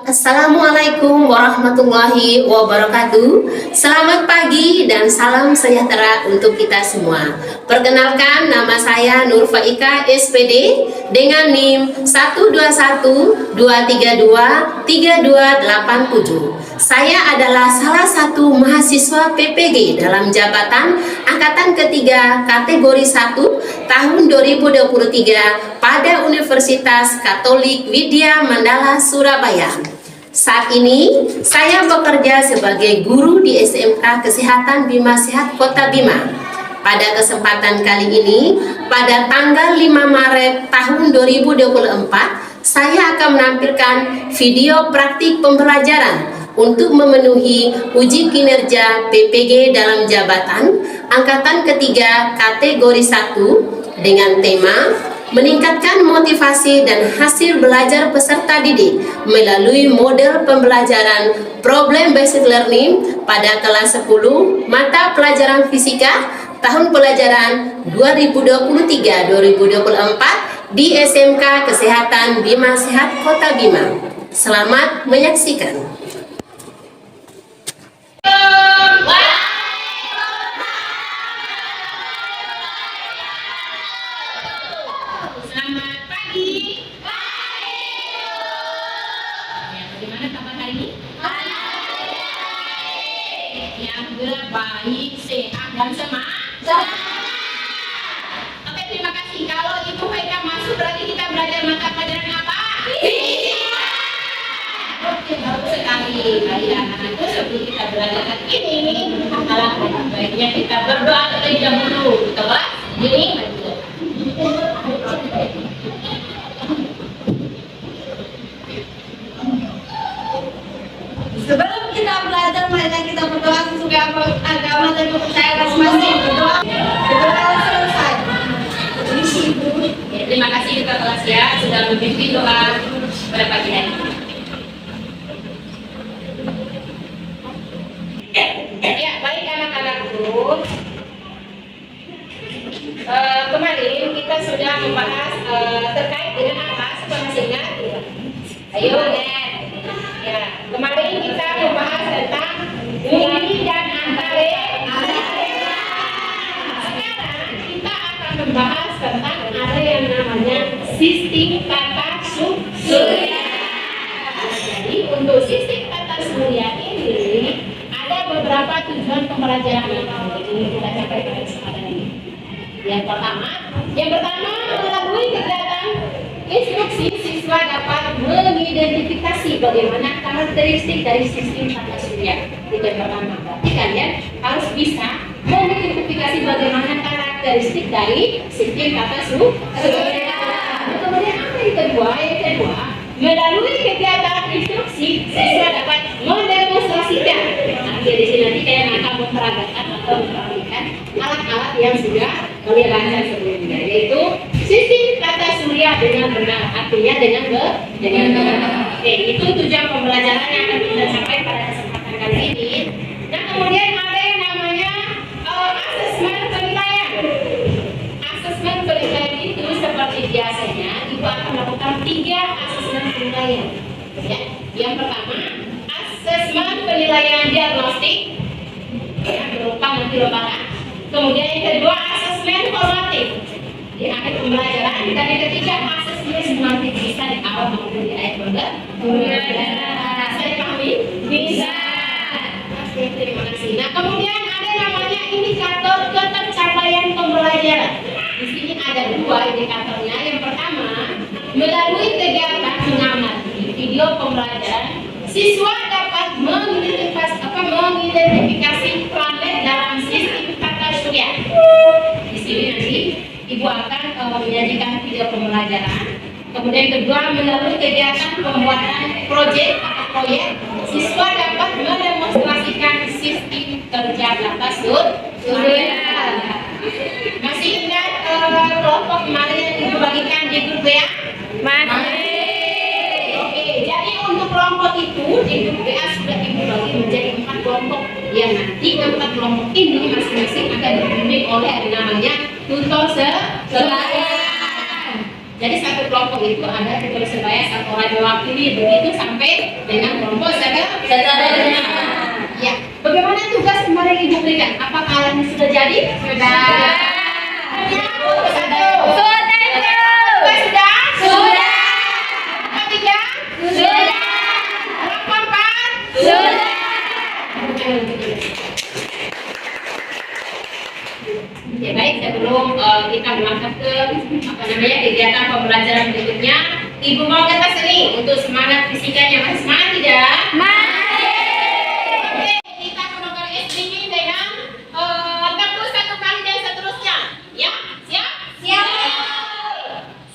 Assalamualaikum warahmatullahi wabarakatuh. Selamat pagi dan salam sejahtera untuk kita semua. Perkenalkan, nama saya Nurfa Ika SPD dengan NIM 121232327. Saya adalah salah satu mahasiswa PPG dalam jabatan angkatan ketiga kategori 1 tahun 2023 pada Universitas Katolik Widya Mandala Surabaya. Saat ini saya bekerja sebagai guru di SMK Kesehatan Bima Sehat Kota Bima. Pada kesempatan kali ini, pada tanggal 5 Maret tahun 2024, saya akan menampilkan video praktik pembelajaran untuk memenuhi uji kinerja PPG dalam jabatan angkatan ketiga kategori 1 dengan tema meningkatkan motivasi dan hasil belajar peserta didik melalui model pembelajaran Problem Based Learning pada kelas 10 mata pelajaran fisika tahun pelajaran 2023-2024 di SMK Kesehatan Bima Sehat Kota Bima. Selamat menyaksikan. Selamat pagi. Ya, bagaimana kabar hari ini? Ya, alhamdulillah baik, sehat dan semangat. Oke, terima kasih. Kalau Ibu Eka masuk berarti kita belajar mata pelajaran apa? Fisika. Oke, bagus sekali. Baik anak-anakku, sebelum kita belajar hari ini, alangkah baiknya kita berdoa terlebih dahulu. Kita bahas ini. Sebelum kita belajar, marilah kita berdoa sesuai agama dan kepercayaan masing-masing. Berdoa selesai. Ya, terima kasih Kakak kelas ya sudah memimpin doa pada pagi hari ini. Ya, baik anak-anakku. Kemarin kita sudah membahas terkait dengan apa? Siapa masih ingat? Ayo, Nen. Ya, kemarin kita membahas tentang ini dan antara. Sekarang kita akan membahas tentang ada yang namanya sistem tata surya. Jadi untuk sistem tata surya ini ada beberapa tujuan pembelajaran yang ingin kita capai pada kesempatan ini. Yang pertama melalui kegiatan instruksi siswa dapat mengidentifikasi bagaimana karakteristik dari sistem tata surya. Itu yang pertama. Berarti kalian harus bisa mengidentifikasi bagaimana karakteristik dari sistem tata surya. Kemudian apa yang kedua? Yang kedua, melalui kegiatan instruksi siswa dapat mendemonstrasikan. Nanti di sini nanti kalian akan memperagakan atau memperagakan alat-alat yang sudah kalian belajar sebelumnya, yaitu sistem tata surya dengan benar, artinya dengan benar. Oke, itu tujuan pembelajaran yang akan kita capai pada kesempatan kali ini. Nah, kemudian ada yang namanya asesmen penilaian. Asesmen penilaian itu seperti biasanya Ibu akan melakukan 3 asesmen penilaian. Ya, yang pertama asesmen penilaian diagnostik, ya, berupa nanti lembaran. Kemudian yang kedua asesmen formatif di akhir pembelajaran, dan yang ketiga asesmen sumatif, bisa di awal maupun di akhir pembelajaran. Saya dipahami? Bisa. Oke, terima kasih. Nah, kemudian ada namanya indikator ketercapaian pembelajaran. Di sini ada 2 indikatornya. Yang pertama, melalui kegiatan mengamati video pembelajaran, siswa dapat mengidentifikasi planet dalam sistem tata surya. Di sini nanti Ibu akan menyajikan video pembelajaran. Kemudian kedua, melalui kegiatan pembuatan proyek, siswa dapat mendemonstrasikan sistem kerja tata surya. Masih ingat kelompok kemarin yang Ibu bagikan di grup WA? Masih. Oke, jadi untuk kelompok itu di grup WA sudah Ibu bagi menjadi 4 kelompok. Yang nanti 4 kelompok ini masing-masing akan dibimbing oleh namanya tutor selayan. Jadi satu kelompok itu ada di Persebaya satu orang mewakili, begitu sampai dengan kelompok saudaranya. Ya, bagaimana tugas kemarin Ibu berikan? Apakah kalian sudah jadi? Sudah. Satu. Sudah. Sudah. Ketiga. Sudah. Empat. Sudah. Ya baik, sebelum kita melangkah ke kegiatan pembelajaran berikutnya, Ibu mau kata seni untuk semangat fisikanya. Masih semangat tidak? Oke, kita kembangkan SDG dengan tepuk satu kali dan seterusnya. Ya, siap? Siap.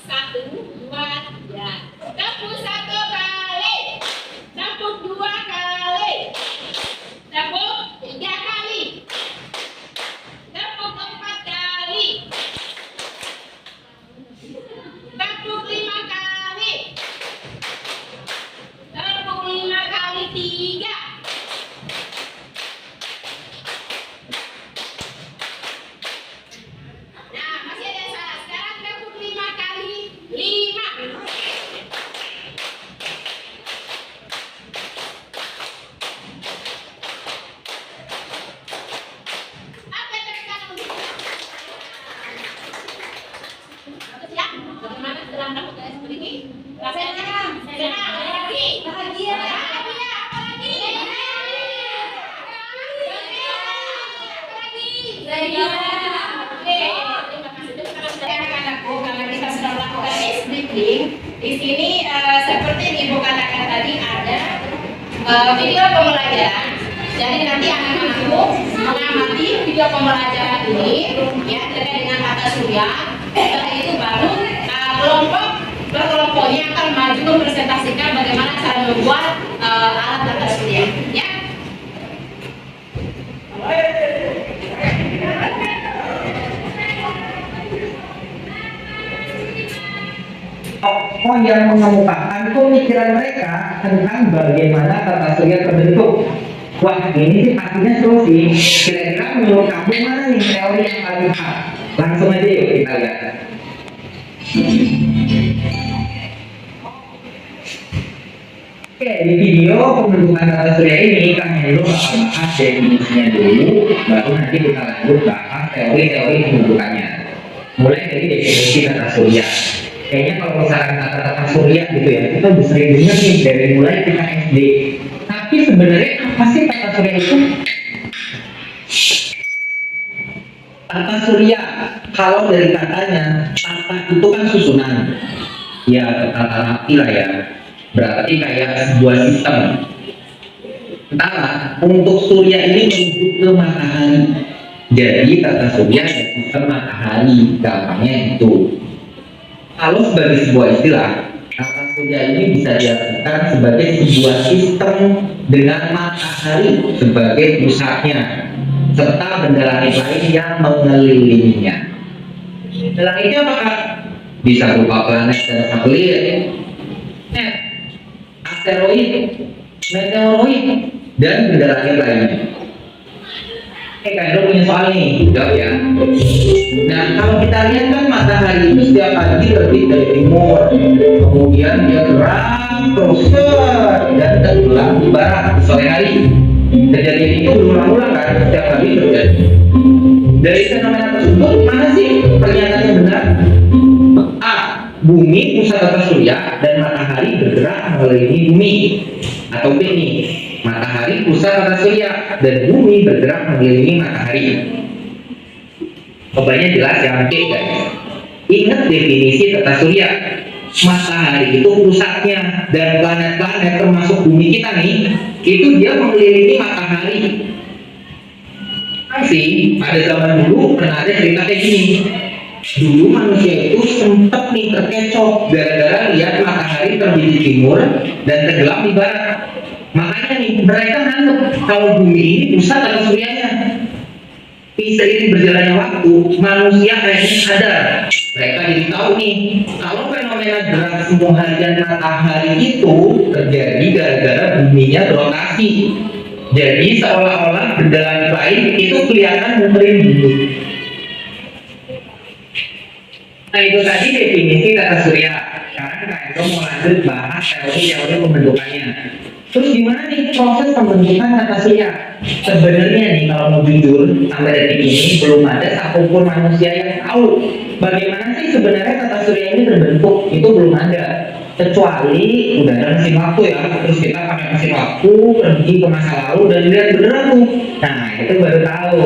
Satu, dua, ya. Tepuk satu kali. Tepuk dua kali. Tepuk tiga kali. Tepuk empat kali. Tepuk lima kali. Tepuk lima kali tiga. Nah, masih ada yang salah. Sekarang tepuk lima kali lima. Apa yang terjadi? Bagus ya? Bagaimana setelah melakukan tes ini? Rasanya senang, lagi, bahagia, apa lagi? Oke, terima kasih. Terima kasih anak-anakku karena kita sudah melakukan speaking. Di sini seperti yang Ibu katakan tadi ada video pembelajaran. Jadi nanti anak-anakku mengamati video pembelajaran ini ya terkait dengan kata surya. Setelah itu baru kelompok berkelompoknya akan maju mempresentasikan bagaimana cara membuat alat tata surya. Ya. Tokoh yang mengemukakan pemikiran mereka tentang bagaimana tata surya terbentuk. Wah, ini sih pastinya seru sih. Kira-kira menurut kamu mana nih teori yang paling pas? Langsung aja yuk kita lihat. Oke, di video pembentukan tata surya ini Kang Hendro bakal bahas definisinya dulu, baru nanti kita lanjut bahas teori-teori pembentukannya. Mulai dari definisi tata surya. Kayaknya kalau misalkan tata surya gitu ya, kita udah sering dengar nih dari mulai kita SD. Tapi sebenarnya apa sih tata surya itu? Tata surya, kalau dari katanya, tata itu kan susunan. Ya, tata rapi lah ya. Berarti kayak sebuah sistem. Entahlah, untuk surya ini menuju ke matahari. Jadi tata surya dan sistem matahari, gampangnya itu. Kalau sebagai sebuah istilah, tata surya ini bisa diartikan sebagai sebuah sistem dengan matahari sebagai pusatnya, serta benda langit lain yang mengelilinginya. Langitnya apakah? Bisa berupa planet dan satelit, asteroid, meteoroid, dan benda langit lainnya. Kayaknya punya soal nih, jawab ya. Nah, kalau kita lihat kan matahari itu setiap pagi terbit dari timur, kemudian dia terang terus dan tenggelam di barat sore hari. Kejadian itu berulang-ulang kan, setiap hari terjadi. Dari fenomena tersebut, mana sih pernyataan yang benar? A. Bumi pusat tata surya dan matahari bergerak mengelilingi bumi. Atau B nih, matahari pusat tata surya dan bumi bergerak mengelilingi matahari. Jawabannya jelas yang B guys. Ingat definisi tata surya. Matahari itu pusatnya dan planet-planet termasuk bumi kita nih, itu dia mengelilingi matahari. Masih pada zaman dulu pernah ada cerita kayak gini. Dulu manusia itu sempat nih terkecoh gara-gara lihat matahari terbit di timur dan tenggelam di barat. Makanya nih mereka nganggep kalau bumi ini pusat tata suryanya. Seiring berjalannya waktu, manusia akhirnya sadar. Mereka jadi tahu nih kalau fenomena gerak semu harian matahari itu terjadi gara-gara buminya berotasi. Jadi seolah-olah benda langit lain itu kelihatan muterin bumi. Nah itu tadi definisi tata surya. Sekarang Kak Eko mau lanjut bahas teori-teori pembentukannya. Terus gimana nih proses pembentukan tata surya? Sebenarnya nih kalau mau jujur sampai detik ini belum ada satupun manusia yang tahu bagaimana sih sebenarnya tata surya ini terbentuk. Itu belum ada. Kecuali udah ada mesin waktu ya, terus kita pakai mesin waktu pergi ke masa lalu dan lihat beneran tuh. Nah itu baru tahu.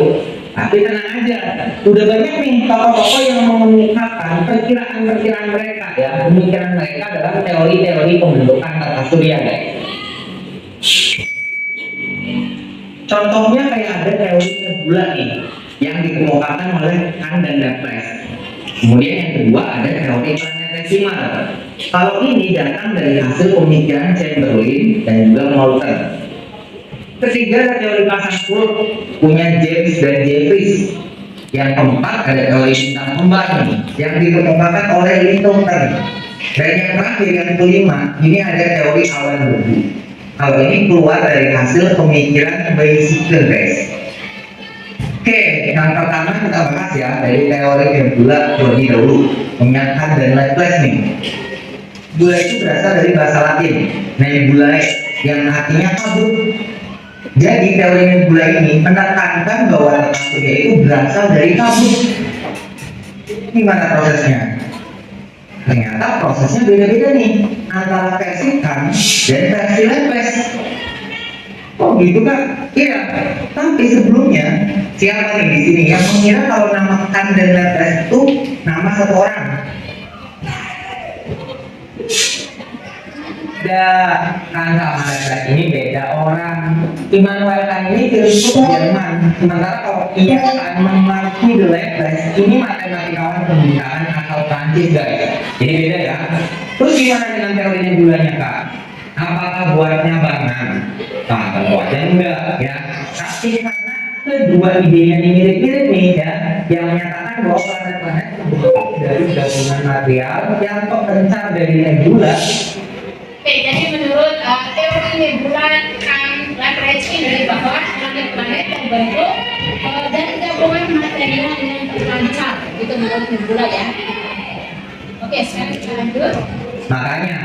Tapi tenang aja, udah banyak nih tokoh-tokoh yang mengungkapkan perkiraan-perkiraan mereka ya, pemikiran mereka dalam teori-teori pembentukan tata surya guys. Contohnya kayak ada teori nebula nih yang dikemukakan oleh Kahn dan Laplace. Kemudian yang kedua ada teori planetesimal. Kalau ini datang dari hasil pemikiran Chamberlain dan juga Moulton. Ketiga ada teori pasang surut punya James dan Jeffries. Yang keempat ada teori bintang kembar yang dikemukakan oleh Linton. Dan yang terakhir yang kelima ini ada teori awan debu. Kalau ini keluar dari hasil pemikiran Bicycle guys. Oke, yang pertama kita bahas ya dari teori nebula terlebih dahulu punya Kahn dan Laplace nih. Nebula itu berasal dari bahasa Latin nebulae yang artinya kabut. Jadi teori nebula ini menekankan bahwa tata surya itu berasal dari kabut. Gimana prosesnya? Ternyata prosesnya beda-beda nih antara versi Kahn dan versi Laplace. Oh gitu kan? Iya. Tapi sebelumnya siapa nih di sini yang mengira kalau nama Kahn dan Laplace itu nama satu orang? Kahn sama Laplace ini beda orang. Immanuel Kant ini filsuf Jerman. Sementara kalau Marquis de Laplace ini matematikawan pembinaan asal Prancis guys. Jadi beda ya. Terus gimana dengan teori nebulanya Kak? Apakah buatnya barengan? Nah, tentu aja enggak ya. Tapi karena kedua idenya ini mirip-mirip nih ya, yang menyatakan bahwa planet-planet terbentuk dari gabungan material yang terpencar dari nebula. Oke, jadi menurut teori nebula Kahn Laplace ini bahwa planet-planet terbentuk dari gabungan material yang terpancar. Itu menurut nebula ya. Oke, sekarang kita lanjut. Makanya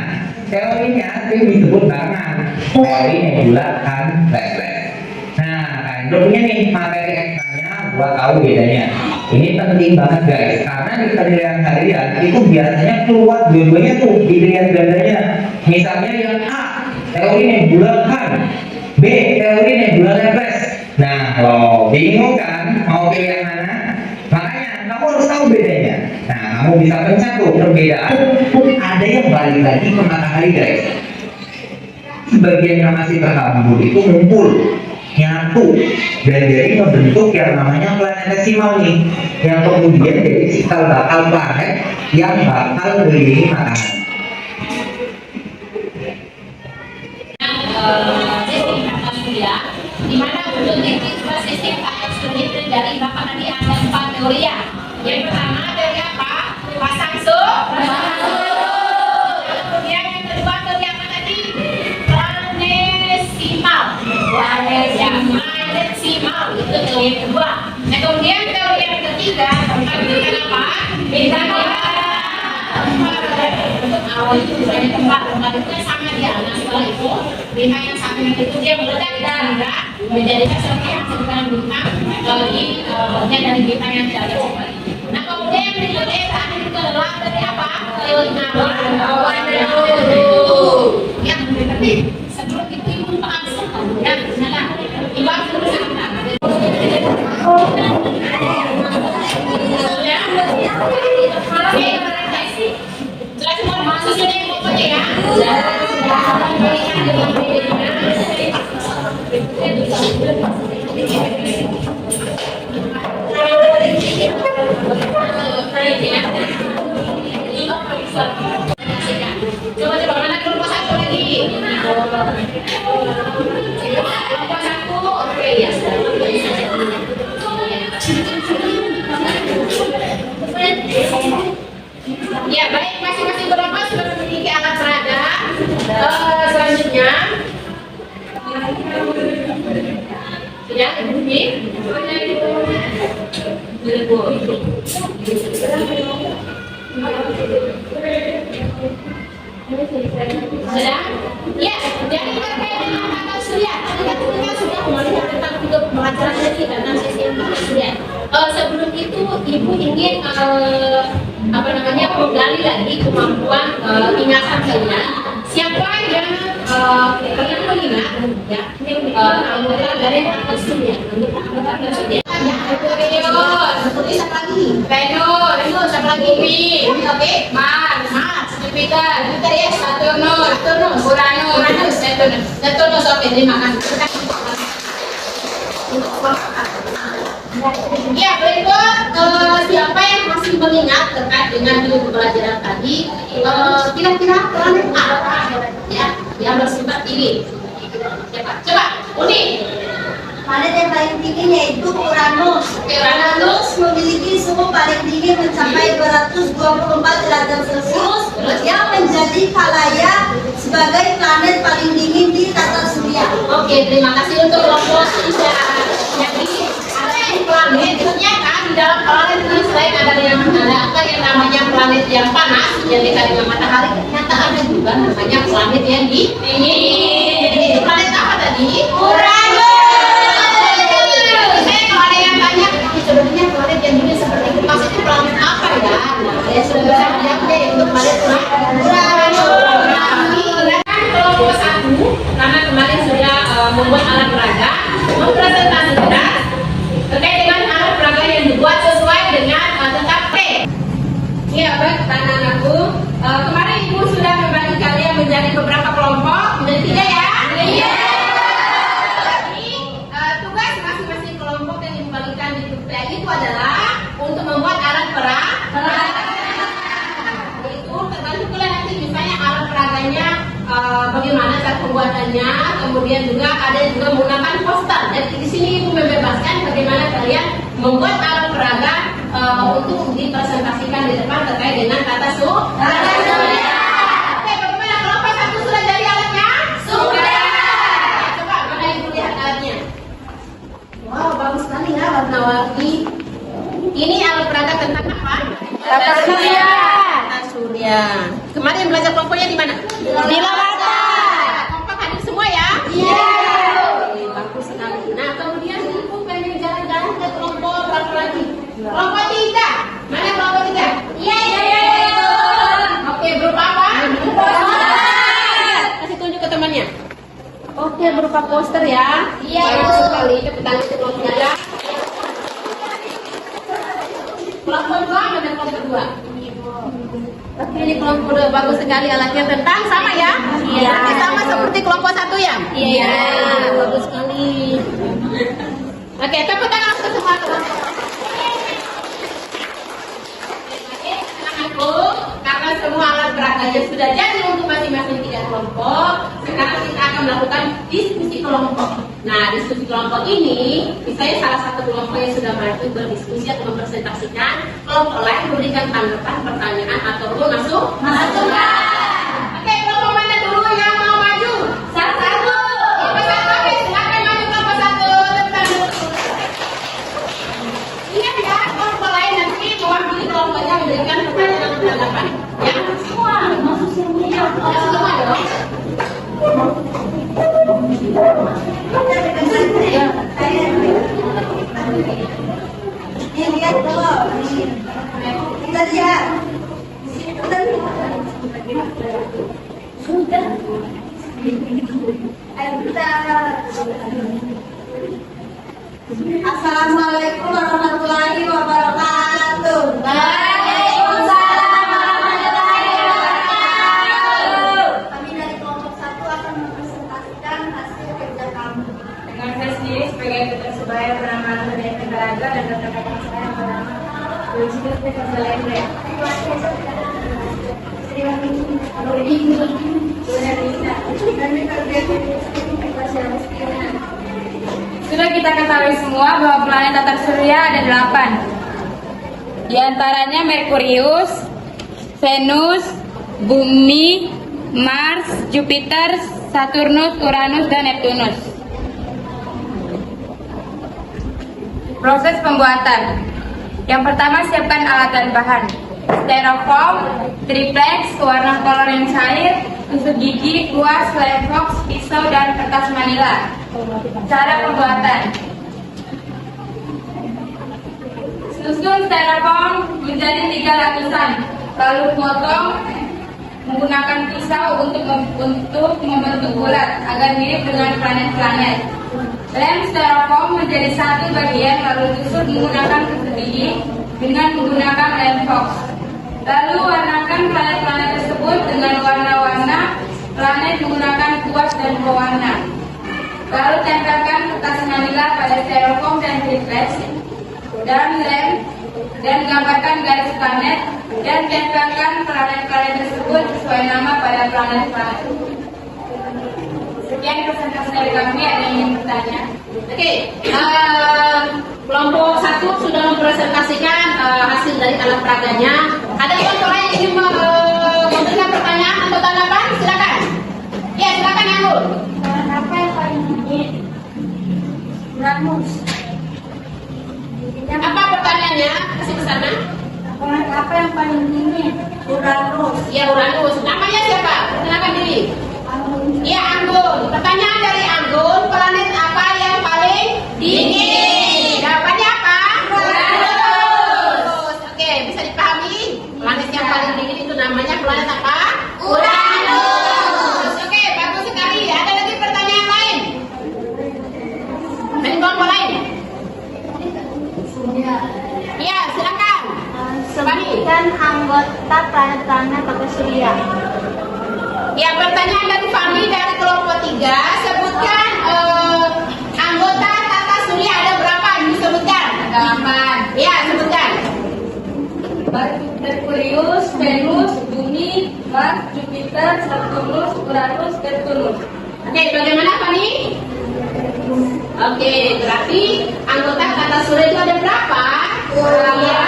teorinya sering disebut barengan teori nebula Kahn Laplace. Nah, punya nih materi ekstranya buat tahu bedanya. Ini penting banget guys, karena di penilaian kalian itu biasanya keluar dua-duanya tuh di pilihan gandanya. Misalnya yang A, teori nebula Kahn, B, teori nebula Laplace. Nah, lo bingung kan mau pilih yang mana? Makanya kamu harus tahu bedanya. Nah, kamu bisa pencet tuh perbedaan. Ada yang balik lagi ke matahari guys. Sebagian yang masih terkabur itu ngumpul, nyatu, dan jadi membentuk yang namanya planetesimal nih, yang kemudian jadi cikal bakal planet yang bakal mengelilingi matahari. Sistem tata surya, di mana untuk definisi sistem tata surya dari Bapak tadi ada 4 teori ya. Yang pertama teori apa? Pasang surut. Kemudian yang kedua teori apa tadi? Planetesimal. Planetesimal itu teori yang kedua. Nah, kemudian teori yang ketiga tentang bintang apa? Bintang untuk awal itu misalnya tempat itu sama dia. Nah, setelah itu bintang yang satu itu dia meledak dan menjadi sesuatu yang disebutkan bintang dari bintang yang tidak ada. Nah, kemudian yang berikutnya terakhir itu adalah dari apa? Awan debu. Yang tapi sebelum itu ibu langsung ya, misalnya ibu terus jelas semua maksudnya pokoknya ya. Coba mana kelompok satu lagi. Kelompok satu, oke ya. Ya baik, masing-masing kelompok sudah memiliki alat peraga. Selanjutnya sudah bunyi. Sudah? Ya, jadi terkait dengan tata surya, kita sudah melihat tentang juga pelajaran dari tentang sistem tata surya. Sebelum itu, Ibu ingin menggali lagi kemampuan ingatan kalian. Siapa yang pernah mengingat ya anggota dari tata surya? Ya, seperti siapa lagi? Venus, siapa lagi? Bumi, oke, Mars, Jupiter ya, Saturnus, Uranus, Neptunus, oke, terima kasih. Ya, berikut siapa yang masih mengingat terkait dengan ilmu pelajaran tadi? Kira-kira planet apa ya yang bersifat tinggi? Coba, Uni. Planet yang paling tinggi yaitu Uranus. Uranus Memiliki suhu paling tinggi mencapai 224 derajat Celcius yang menjadi Kalaya sebagai planet paling dingin di tata surya. Oke, terima kasih untuk kelompok Ida. Jadi ada yang planet, ternyata di dalam planet ini selain ada yang namanya planet yang panas yang dekat dengan matahari, ternyata ada juga namanya planet yang dingin. Planet apa tadi? Uranus. Kalau ada yang tanya, sebenarnya planet yang dingin seperti itu maksudnya planet apa ya? Nah, ya sudah bisa dijawab deh untuk planet Uranus. Kelompok 1 karena kemarin sudah membuat alat peraga mempresentasikan terkait dengan alat peraga yang dibuat sesuai dengan tentang P. Iya baik anak-anakku, kemarin Ibu sudah membagi kalian menjadi beberapa kelompok menjadi 3 ya. Iya. Jadi tugas masing-masing kelompok yang dibagikan di grup itu adalah untuk membuat alat peraga. Itu tergantung kalian nanti misalnya alat peraganya bagaimana cara pembuatannya, kemudian juga ada juga menggunakan poster. Jadi di sini Ibu membebaskan bagaimana kalian membuat alat peraga untuk dipresentasikan di depan terkait dengan tata surya. Oke, bagaimana kelompok 1 sudah jadi alatnya? Sudah. Coba mana Ibu lihat alatnya? Wow, bagus sekali ya warna-warni. Ini alat peraga tentang apa? Tata surya. Tata surya. Kemarin belajar kelompoknya di mana? Di Lawata. Kompak hadir semua ya? Iya. Bagus sekali. Nah, kemudian Ibu pengen jalan-jalan ke kelompok berapa lagi? Kelompok 3. Mana kelompok 3? Iya. Oke, berupa apa? Kasih tunjuk ke temannya. Oke, berupa poster ya? Iya. Bagus sekali. Tepuk tangan untuk kelompok 3. Kelompok 2 mana kelompok 2? Oke, ini kelompok 2 bagus sekali alatnya tentang sama ya? Iya. Sama seperti kelompok 1 ya? Iya. Bagus sekali. Oke, tepuk tangan untuk semua kelompok. Karena semua alat peraganya sudah jadi untuk masing-masing 3 kelompok, sekarang kita akan melakukan diskusi kelompok. Nah, diskusi kelompok ini, misalnya salah satu kelompok yang sudah maju berdiskusi atau mempresentasikan, kelompok lain memberikan tanggapan, pertanyaan, ataupun masukan. Oke, kelompok mana dulu yang mau maju? Satu. Oke, silakan maju kelompok 1. Iya ya, kelompok lain nanti mewakili kelompoknya memberikan pertanyaan dan tanggapan. Ya, semua. Maksudnya semua dong. Ini lihat dulu. Kita lihat. Ayo kita. Assalamualaikum warahmatullahi wabarakatuh. Waalaikumsalam warahmatullahi wabarakatuh. Kami dari kelompok 1 akan mempresentasikan hasil kerja kami. Dengan saya sendiri sebagai ketua sebaya bernama Nadia Tegaraga dan rekan-rekan saya bernama Yusuf Tegasalendre. Sudah kita ketahui semua bahwa planet tata surya ada 8. Di antaranya Merkurius, Venus, Bumi, Mars, Jupiter, Saturnus, Uranus, dan Neptunus. Proses pembuatan. Yang pertama, siapkan alat dan bahan. styrofoam, triplex, warna kolor yang cair, tusuk gigi, kuas, lem box, pisau, dan kertas manila. Cara pembuatan: susun styrofoam menjadi 3 lapisan, lalu potong menggunakan pisau untuk membentuk bulat agar mirip dengan planet-planet. Lem styrofoam menjadi 1 bagian, lalu tusuk menggunakan tusuk gigi dengan menggunakan lem box. Lalu warnakan planet-planet tersebut dengan warna-warna planet menggunakan kuas dan pewarna. Lalu tempelkan kertas manila pada styrofoam dan triplex dan lem dan gambarkan garis planet dan tempelkan planet-planet tersebut sesuai nama pada planet-planet. Sekian presentasi dari kami. Ada yang ingin bertanya? Oke, kelompok 1 sudah mempresentasikan hasil dari alat peraganya. Ada kelompok lain yang ingin memberikan pertanyaan atau tanggapan? Silakan. Ya, silakan ya, Bu. Apa yang paling dingin? Uranus. Apa pertanyaannya? Kasih ke sana. Apa yang paling dingin? Uranus. Ya, Uranus. Namanya siapa? Silakan diri. Ya, Anggun. Pertanyaan dari Anggun, planet apa yang paling dingin? Jawabannya apa? Uranus. Oke, bisa dipahami? Planet yang paling dingin itu namanya planet apa? Uranus. Oke, bagus sekali. Ada lagi pertanyaan lain? Dari kelompok lain? Ya, silakan. Sebutkan anggota planet-planet tata surya. Ya, pertanyaan dari Fahmi dari kelompok 3. Sebutkan anggota tata surya ada berapa? Disebutkan. 8. Ya, sebutkan. Merkurius, Venus, Bumi, Mars, Jupiter, Saturnus, Uranus, Neptunus. Oke, bagaimana Fahmi? Oke, berarti anggota tata surya itu ada berapa? Ya.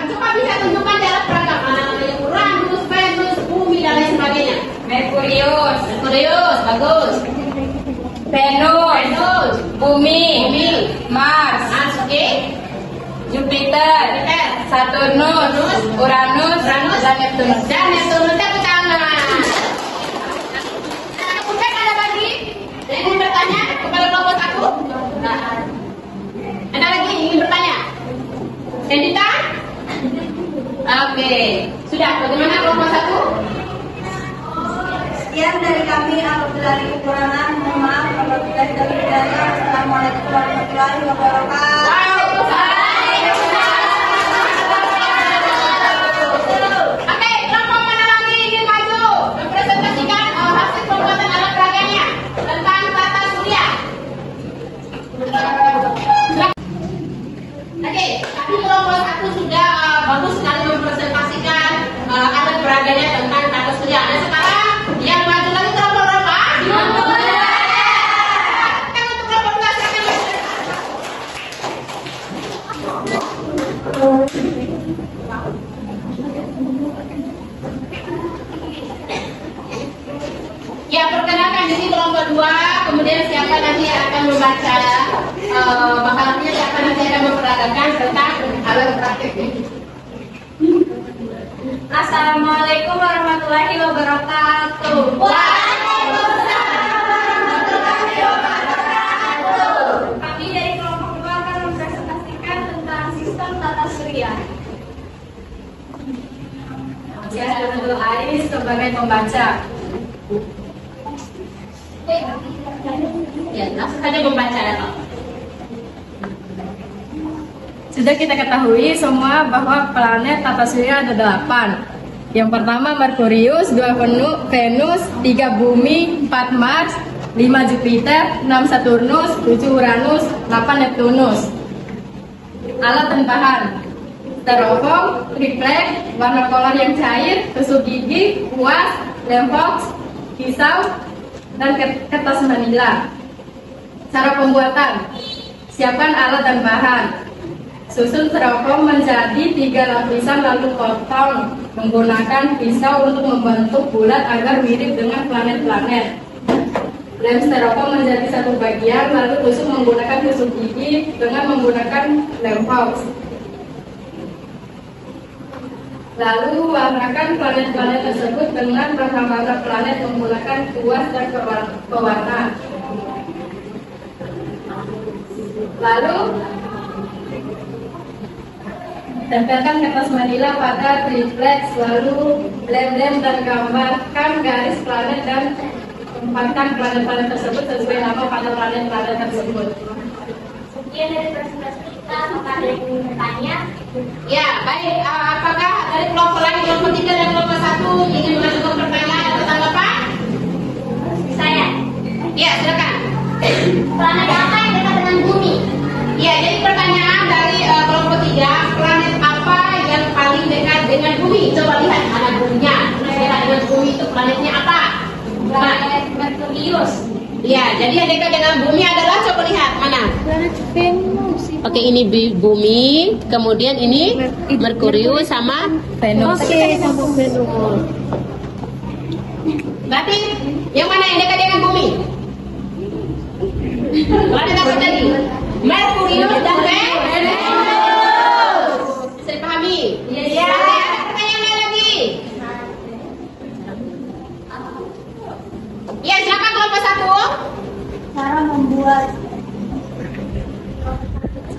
Coba bisa tunjukkan di alat peragam. Uranus, Venus, Bumi, dan lain sebagainya. Merkurius, Merkurius, bagus. Venus, Venus, Bumi, Bumi, Mars, Mars, oke. Jupiter, Jupiter, Saturnus, Uranus, Uranus, dan Neptunus. dan Neptunus. Tepuk tangan. Kemudian ada lagi yang ingin bertanya kepada kelompok 1? Ada lagi yang ingin bertanya? Edita? Oke, sudah. Bagaimana kelompok 1? Sekian dari kami. Apabila ada kekurangan, mohon maaf. Apabila ada hidayah, assalamualaikum warahmatullahi wabarakatuh. Oke, kelompok mana lagi ingin maju mempresentasikan hasil pembuatan alat peraganya tentang tata surya? Oke, tadi kelompok 1 sudah bagus sekali mempresentasikan alat peraganya tentang tata surya. Dan sekarang yang maju lagi kelompok berapa? Kelompok 2. Kita untuk kelompok 2 silakan. Ya, perkenalkan di sini kelompok 2. Kemudian siapa nanti yang akan membaca makalannya, siapa nanti akan memperagakan tentang alat prakteknya. Assalamualaikum warahmatullahi wabarakatuh. Waalaikumsalam warahmatullahi wabarakatuh. Kami dari kelompok 2 akan mempresentasikan tentang sistem tata surya. Ya, dulu Aris sebagai pembaca. Ya, langsung saja membaca ya, Pak. Sudah kita ketahui semua bahwa planet tata surya ada 8. Yang pertama Merkurius, 2 Venus, 3 Bumi, 4 Mars, 5 Jupiter, 6 Saturnus, 7 Uranus, 8 Neptunus. Alat dan bahan: styrofoam, triplex, warna kolor yang cair, tusuk gigi, kuas, lem box, pisau, dan kertas manila. Cara pembuatan: siapkan alat dan bahan. Susun styrofoam menjadi 3 lapisan lalu potong menggunakan pisau untuk membentuk bulat agar mirip dengan planet-planet. Lem styrofoam menjadi 1 bagian lalu tusuk menggunakan tusuk gigi dengan menggunakan lem box. Lalu warnakan planet-planet tersebut dengan warna planet menggunakan kuas dan pewarna. Lalu tempelkan kertas manila pada triplex, lalu lem dan gambarkan garis planet dan tempatkan planet-planet tersebut sesuai nama pada planet-planet tersebut. Sekian dari presentasi kita, maka ada yang ingin bertanya? Ya, baik. Apakah dari kelompok lain, kelompok 3 dan kelompok 1 ingin mengajukan pertanyaan atau tanggapan? Saya, Ya, silakan. planet apa yang dekat dengan bumi? Ya, jadi pertanyaan dari kelompok 3, planet apa yang paling dekat dengan bumi? Coba lihat mana buminya. Dekat dengan bumi itu planetnya apa? Planet Merkurius. Ya, jadi yang dekat dengan bumi adalah, coba lihat mana? Oke, ini bumi, kemudian ini Merkurius sama Venus. berarti yang mana yang dekat dengan bumi? Planet apa tadi? Merkurius dan Venus. Bisa dipahami? Iya. Ada pertanyaan lagi? Ya, silakan kelompok 1. Cara membuat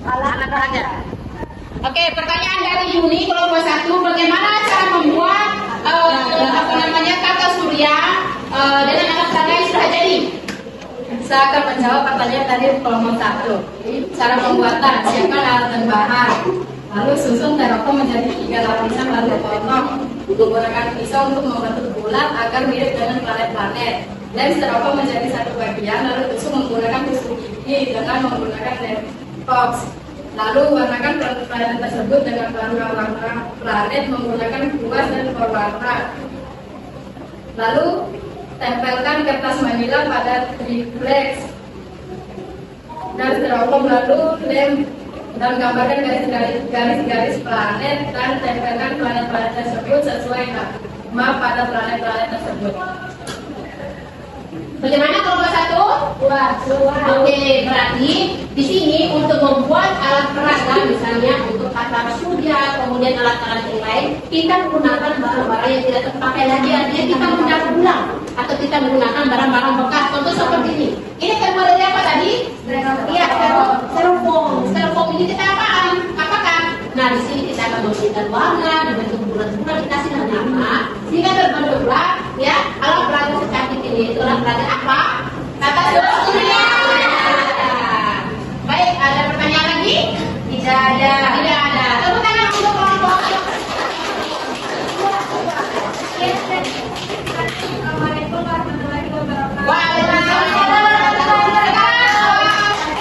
Anak pelajar. Oke, pertanyaan dari Yuni kelompok 1, bagaimana cara membuat tata surya dengan alat peraga yang sudah jadi? Saya akan menjawab pertanyaan dari kelompok 1. Cara pembuatan, siapkan alat dan bahan. Lalu susun teropong menjadi 3 lapisan lalu potong. Menggunakan pisau untuk membentuk bulat agar mirip dengan planet-planet. Lem styrofoam menjadi satu bagian, lalu tusuk menggunakan tusuk gigi dengan menggunakan lem box. Lalu warnakan planet tersebut dengan warna planet menggunakan kuas dan pewarna. Lalu tempelkan kertas manila pada triplex dan styrofoam, lalu lem dan gambarkan garis-garis planet dan tempelkan planet-planet tersebut sesuai nama pada planet-planet tersebut. Bagaimana kelompok 1? Oke, berarti di sini untuk membuat alat peraga, misalnya untuk tata surya, kemudian alat-alat yang lain, kita menggunakan barang-barang yang tidak terpakai lagi, artinya kita menggunakan ulang atau kita menggunakan barang-barang bekas. Contoh seperti ini. Ini terbuat dari apa tadi? Iya, styrofoam. Styrofoam ini kita apaan? Apakan? Nah, di sini kita akan memberikan warna, dibentuk bulat-bulat, dikasih nama, sehingga terbentuklah ya alat peraga secantik ini. Itu alat peraga apa? Tata surya. Baik, ada pertanyaan lagi? Tidak ada. Tidak ada. Tepuk tangan untuk kelompok. Assalamualaikum warahmatullahi wabarakatuh. Waalaikumsalam warahmatullahi wabarakatuh.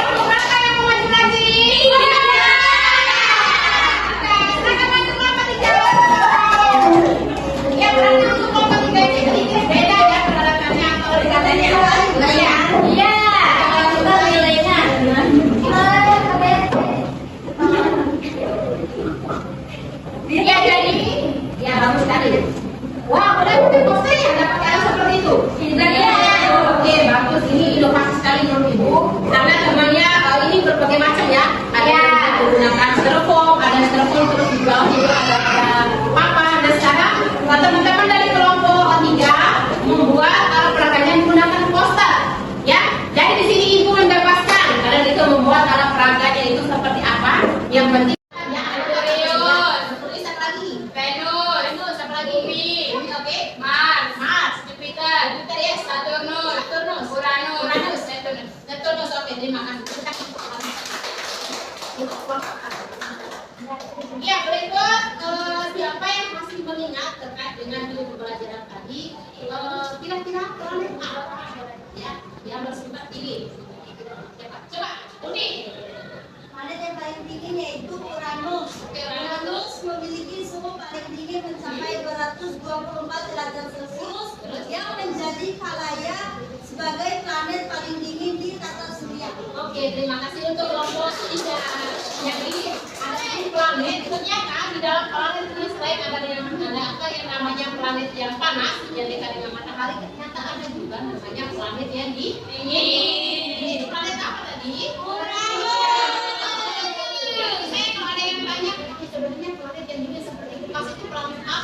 Siapa yang mau maju lagi? Silakan maju kelompok 3. Ya, berarti untuk kelompok 3 ini sedikit beda ya penerapannya kalau dikatanya. Iya. Coba nilainya. Ya, jadi ya bagus sekali. Wah, udah pakai poster ya, dapat cara seperti itu. Iya. Oke, bagus. Ini inovasi sekali menurut Ibu. Karena temannya ini berbagai macam ya. Ada yang menggunakan styrofoam, ada styrofoam terus di bawah itu ada papan. Dan sekarang teman-teman dari kelompok 3 membuat alat peraganya menggunakan poster. Ya, jadi di sini Ibu mendapatkan kalian itu membuat alat peraganya itu seperti apa. Yang penting tulisan lagi. Venus, apa lagi? Bumi, oke. Mars, Jupiter ya, Saturnus, Uranus, Neptunus, oke, terima kasih. Ya, berikut siapa yang masih mengingat terkait dengan ilmu pembelajaran tadi? Kira-kira planet apa ya yang bersifat tinggi? Coba, Uni. planet yang paling tinggi yaitu Uranus. Uranus memiliki suhu paling tinggi mencapai 224 derajat Celcius yang menjadi khalayak sebagai planet paling dingin di tata surya. Oke, terima kasih untuk kelompok 3. Jadi ada planet, ternyata di dalam planet ini selain ada yang namanya planet yang panas yang dekat dengan matahari, ternyata ada juga namanya planet yang dingin. Planet apa tadi? Uranus. Kalau ada yang tanya, sebenarnya planet yang dingin seperti itu maksudnya planet apa?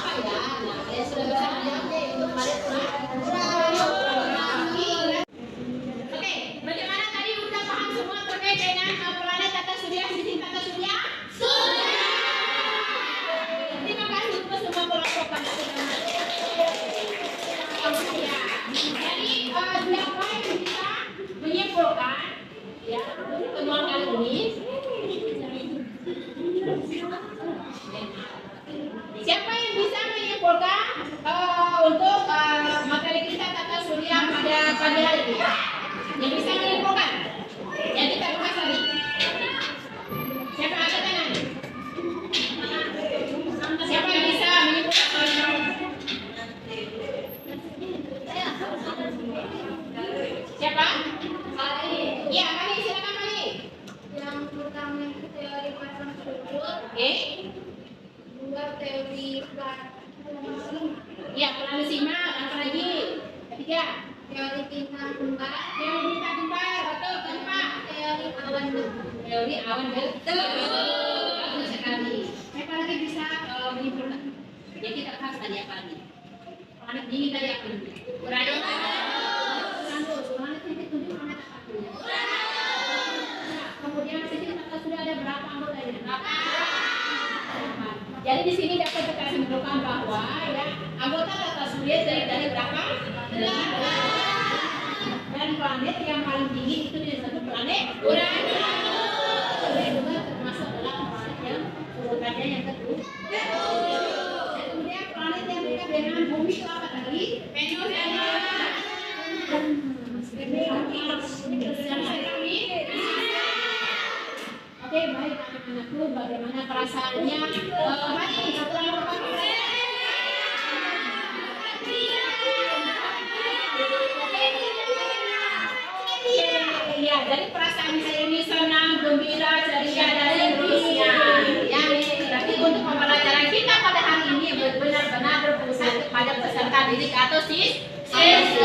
pagi hari ini? Yang bisa menyimpulkan? Yang kita bahas tadi. Siapa angkat tangan? Siapa yang bisa menyimpulkan? Siapa? Iya, Mani, silakan Mani. Yang pertama itu teori pasang struktur, Oke. dua teori planetasi, Iya, planisima, apa lagi? Ketiga, teori bintang kembar, teori bintang kembar, betul. Keempat, teori awan debu. teori awan betul. Bagus sekali. Siapa lagi bisa menyimpulkan? Yang kita bahas tadi apa lagi? Planet dingin tadi apa lagi? Uranus. Uranus. Planet yang ketujuh planet apa tuh? Kemudian sistem tata surya ada berapa anggotanya? Jadi di sini dapat kita simpulkan bahwa ya anggota tata surya dari berapa? 8. Dan planet yang paling tinggi itu disebut planet Uranus. Ini juga termasuk dalam planet yang urutannya yang ketujuh. Dan kemudian planet yang dekat dengan bumi itu apa tadi? Venus. Oke, baik anak-anakku, bagaimana perasaannya? Mari setelah melakukan ya, dari perasaan saya ini senang, gembira, ceria, dan seterusnya. Ya, tapi untuk pembelajaran kita pada hari ini benar-benar berpusat kepada peserta didik atau siswa.